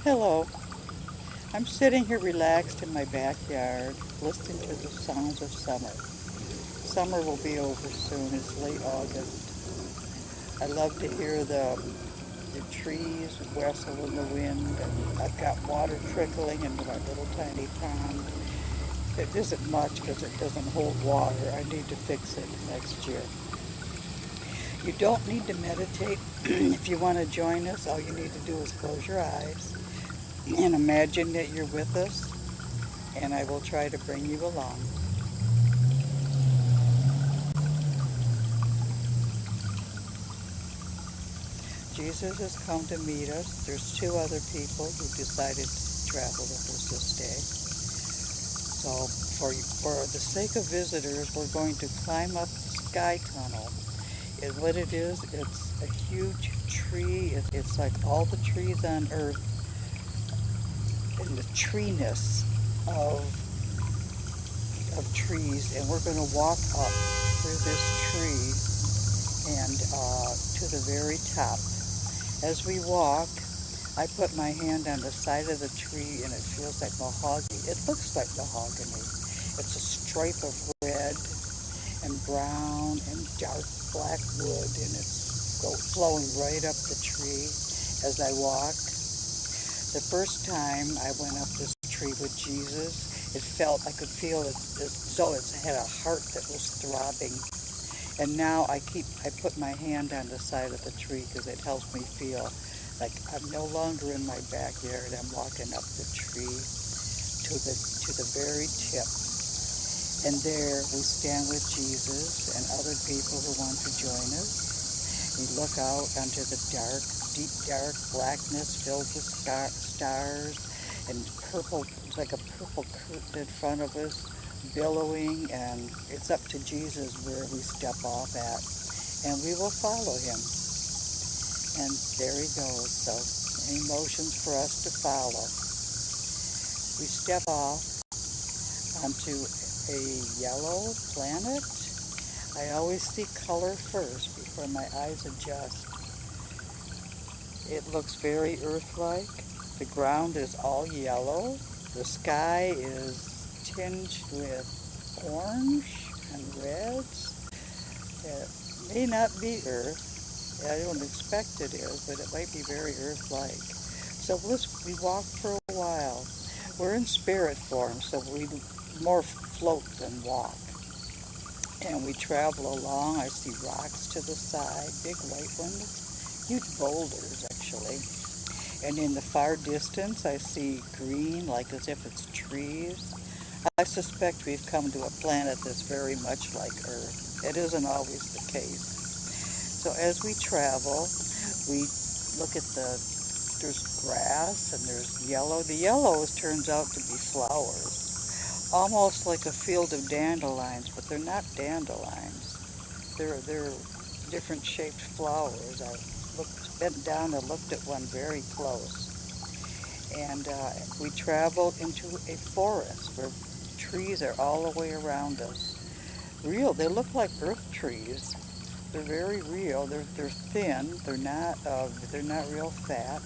Hello. I'm sitting here relaxed in my backyard, listening to the sounds of summer. Summer will be over soon. It's late August. I love to hear the trees wrestle in the wind, and I've got water trickling into my little tiny pond. It isn't much because it doesn't hold water. I need to fix it next year. You don't need to meditate. If you want to join us, all you need to do is close your eyes and imagine that you're with us, and I will try to bring you along. Jesus has come to meet us. There's two other people who decided to travel with us this day. So for the sake of visitors, we're going to climb up the sky tunnel. And what it is, it's a huge tree. It's like all the trees on Earth and the treeness of trees, and we're going to walk up through this tree and to the very top. As we walk, I put my hand on the side of the tree and it feels like mahogany. It looks like mahogany. It's a stripe of red and brown and dark black wood, and it's flowing right up the tree as I walk. The first time I went up this tree with Jesus, I could feel it as though it had a heart that was throbbing. And now I put my hand on the side of the tree because it helps me feel like I'm no longer in my backyard. I'm walking up the tree to the very tip. And there we stand with Jesus and other people who want to join us. We look out onto the dark, deep dark blackness filled with stars and purple. It's like a purple curtain in front of us, billowing, and it's up to Jesus where we step off at, and we will follow him. And there he goes. So, emotions for us to follow. We step off onto a yellow planet. I always see color first before my eyes adjust. It looks very Earth-like. The ground is all yellow. The sky is tinged with orange and reds. It may not be Earth. I don't expect it is, but it might be very Earth-like. So we walk for a while. We're in spirit form, so we more float than walk. And we travel along. I see rocks to the side, big white ones, huge boulders actually. And in the far distance, I see green, like as if it's trees. I suspect we've come to a planet that's very much like Earth. It isn't always the case. So as we travel, we look at there's grass and there's yellow. The yellows turns out to be flowers, almost like a field of dandelions, but they're not dandelions. They're different shaped flowers. I bent down and looked at one very close. And we travel into a forest where trees are all the way around us. They look like earth trees. They're very real. They're thin. They're not real fat.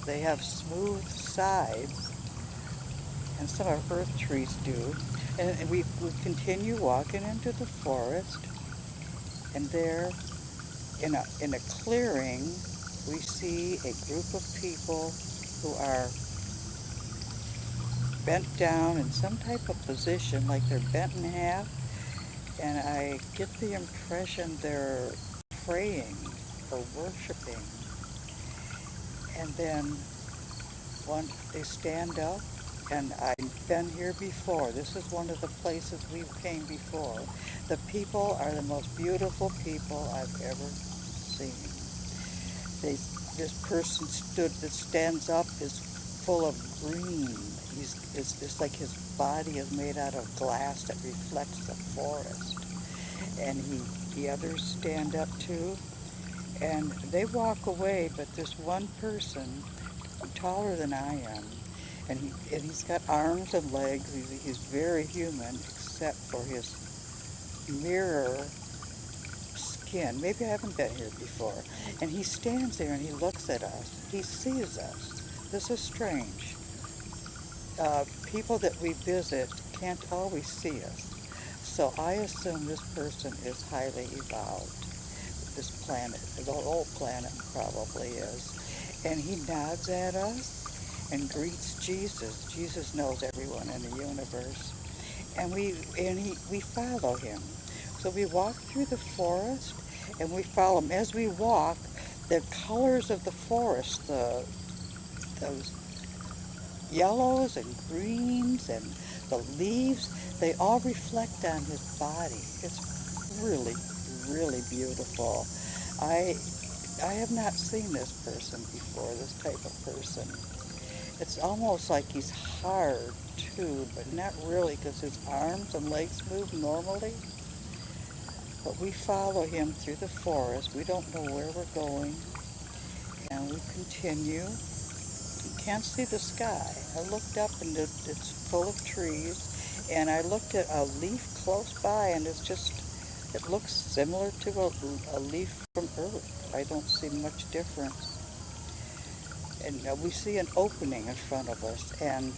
They have smooth sides, and some of earth trees do. And we continue walking into the forest, and there, in a clearing, we see a group of people who are bent down in some type of position, like they're bent in half, and I get the impression they're praying or worshiping. And then they stand up, and I've been here before. This is one of the places we came before. The people are the most beautiful people I've ever seen. This person that stands up is full of green. It's like his body is made out of glass that reflects the forest. And the others stand up too, and they walk away, but there's one person taller than I am, and he's got arms and legs. He's very human, except for his mirror skin. Maybe I haven't been here before. And he stands there and he looks at us. He sees us. this is strange. People that we visit can't always see us. So I assume this person is highly evolved. This planet, the whole planet probably is. And he nods at us and greets Jesus. Jesus knows everyone in the universe. And we follow him. So we walk through the forest and we follow him. As we walk, the colors of the forest, those yellows and greens and the leaves, they all reflect on his body. It's really, really beautiful. I I have not seen this person before, this type of person. It's almost like he's hard too, but not really because his arms and legs move normally. But we follow him through the forest. We don't know where we're going, and we continue. You can't see the sky. I looked up and it's full of trees, and I looked at a leaf close by, and it looks similar to a leaf from Earth. I don't see much difference. And we see an opening in front of us, and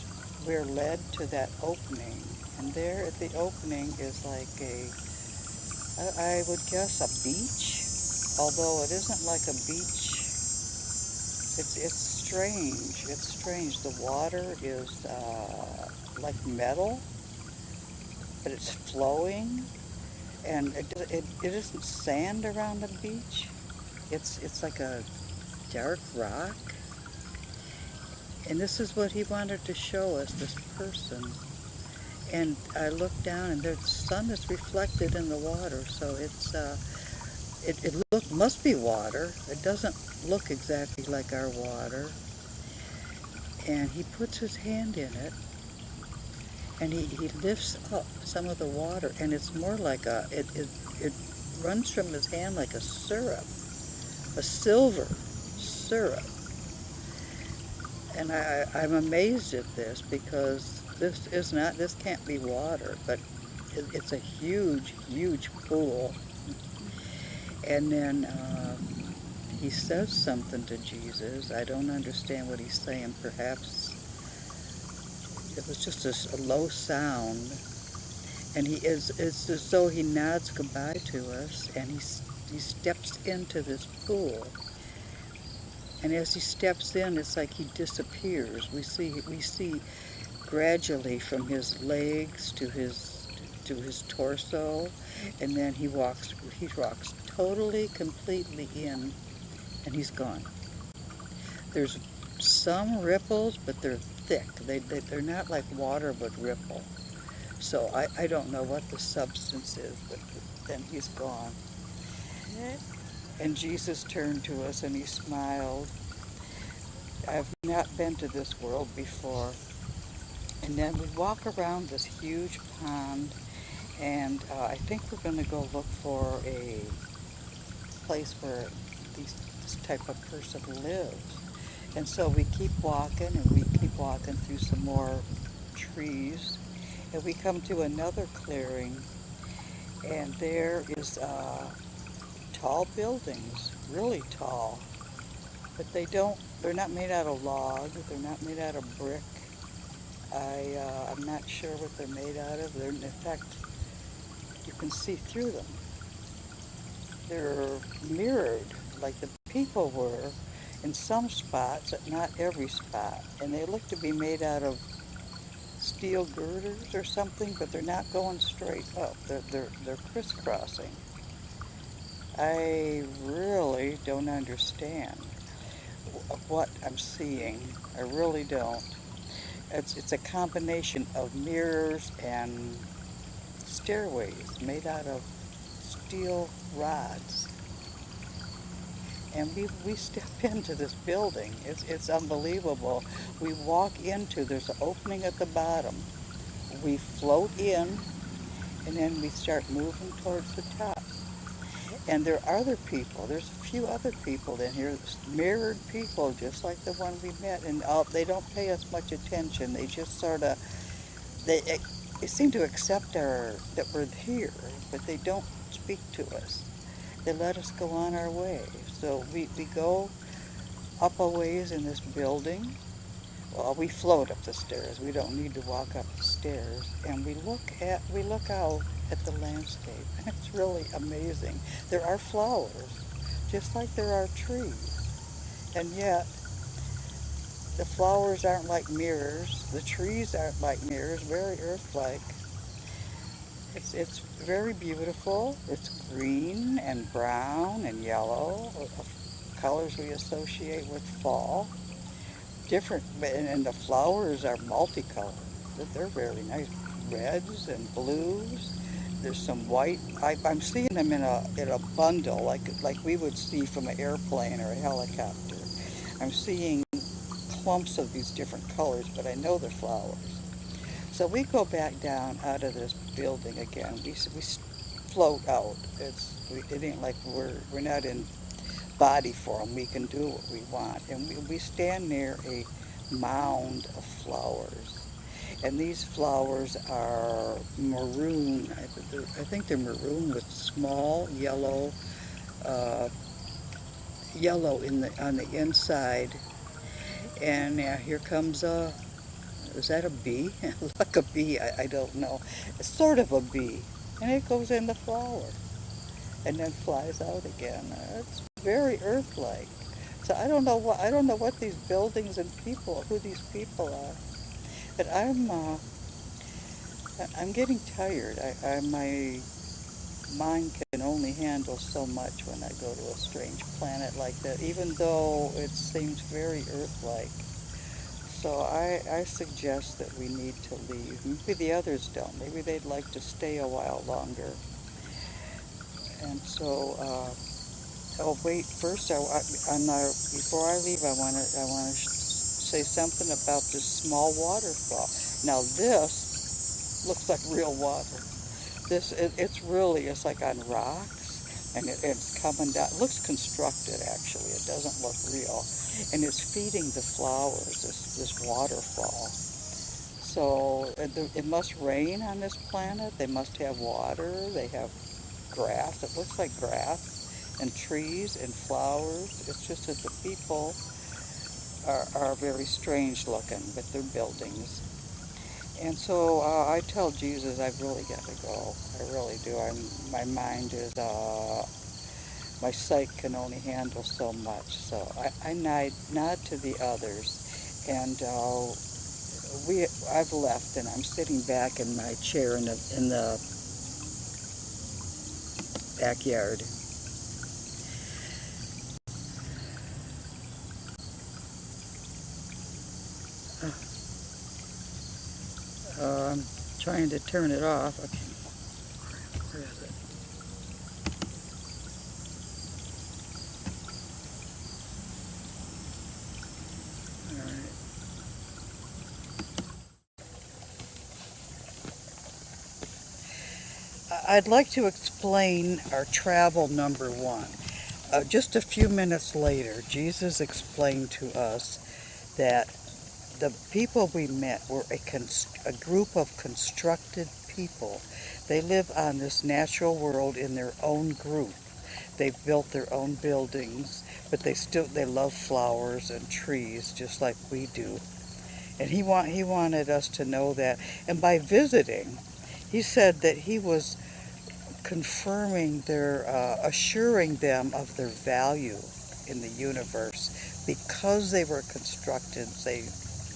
we're led to that opening. And there at the opening is like I would guess a beach, although it isn't like a beach. It's strange. It's strange. The water is like metal, but it's flowing, and it isn't sand around the beach. It's like a dark rock. And this is what he wanted to show us, this person. And I looked down, and the sun is reflected in the water, so must be water. It doesn't look exactly like our water. And he puts his hand in it, and he lifts up some of the water, and it's more like it runs from his hand like a syrup, a silver syrup. And I'm amazed at this because this can't be water, but it's a huge, huge pool. And then he says something to Jesus. I don't understand what he's saying. Perhaps it was just a low sound. And it's as though he nods goodbye to us, and he steps into this pool. And as he steps in, it's like he disappears. We see gradually from his legs to his torso, and then he walks totally, completely in, and he's gone. There's some ripples, but they're thick. They're not like water would ripple. So I don't know what the substance is, but then he's gone. And Jesus turned to us and he smiled. I've not been to this world before. And then we walk around this huge pond, and I think we're going to go look for a place where this type of person lives. And so we keep walking, and we keep walking through some more trees, and we come to another clearing, and there is tall buildings, really tall, but they're not made out of log, they're not made out of brick. I'm not sure what they're made out of. In fact, you can see through them. They're mirrored like the people were in some spots, but not every spot. And they look to be made out of steel girders or something, but they're not going straight up. They're crisscrossing. I really don't understand what I'm seeing. I really don't. It's a combination of mirrors and stairways made out of steel rods. And we step into this building. It's unbelievable. We walk there's an opening at the bottom. We float in, and then we start moving towards the top. And there are other people. There's a few other people in here, mirrored people, just like the one we met. And they don't pay us much attention. They just sort of, they seem to accept that we're here, but they don't speak to us. They let us go on our way. So we go up a ways in this building, Well, we float up the stairs. We don't need to walk up the stairs. And we look out at the landscape, and it's really amazing. There are flowers, just like there are trees. And yet, the flowers aren't like mirrors. The trees aren't like mirrors, very earth-like. It's very beautiful. It's green and brown and yellow, colors we associate with fall. Different, and the flowers are multicolored. They're very nice, reds and blues. There's some white. I'm seeing them in a bundle, like we would see from an airplane or a helicopter. I'm seeing clumps of these different colors, but I know they're flowers. So we go back down out of this building again. We float out. It ain't like we're not in body form. We can do what we want. And we stand near a mound of flowers. And these flowers are maroon. I think they're maroon with small uh, yellow on the inside. And here comes is that a bee? Like a bee, I don't know. It's sort of a bee. And it goes in the flower and then flies out again. It's very Earth-like. So I don't know what these buildings and who these people are. But I'm getting tired. My mind can only handle so much when I go to a strange planet like that, even though it seems very Earth-like. So I suggest that we need to leave. Maybe the others don't. Maybe they'd like to stay a while longer. And so, oh wait, first before I leave, I want to say something about this small waterfall. Now this looks like real water. It's like on rocks, and it's coming down. It looks constructed actually. It doesn't look real, and it's feeding the flowers. This waterfall. So it must rain on this planet. They must have water. They have grass. It looks like grass and trees and flowers. It's just that the people are very strange looking with their buildings. And so I tell Jesus I've really got to go. I really do. My mind is, my psyche can only handle so much. So I nod to the others. And I've left, and I'm sitting back in my chair in the backyard. I'm trying to turn it off. Okay, where is it? All right. I'd like to explain our travel number one. Just a few minutes later, Jesus explained to us that the people we met were a group of constructed people. They live on this natural world in their own group. They've built their own buildings, but they love flowers and trees just like we do. And he wanted us to know that. And by visiting, he said that he was confirming assuring them of their value in the universe. Because they were constructed, they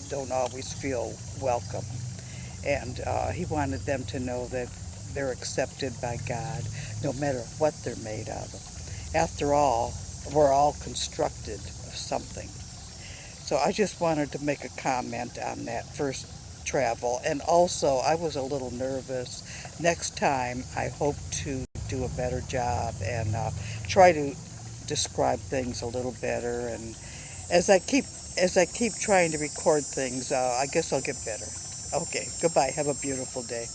don't always feel welcome. And he wanted them to know that they're accepted by God no matter what they're made out of. After all, we're all constructed of something. So I just wanted to make a comment on that first travel. And also, I was a little nervous. Next time, I hope to do a better job and try to describe things a little better. And as I keep trying to record things, I guess I'll get better. Okay, goodbye. Have a beautiful day.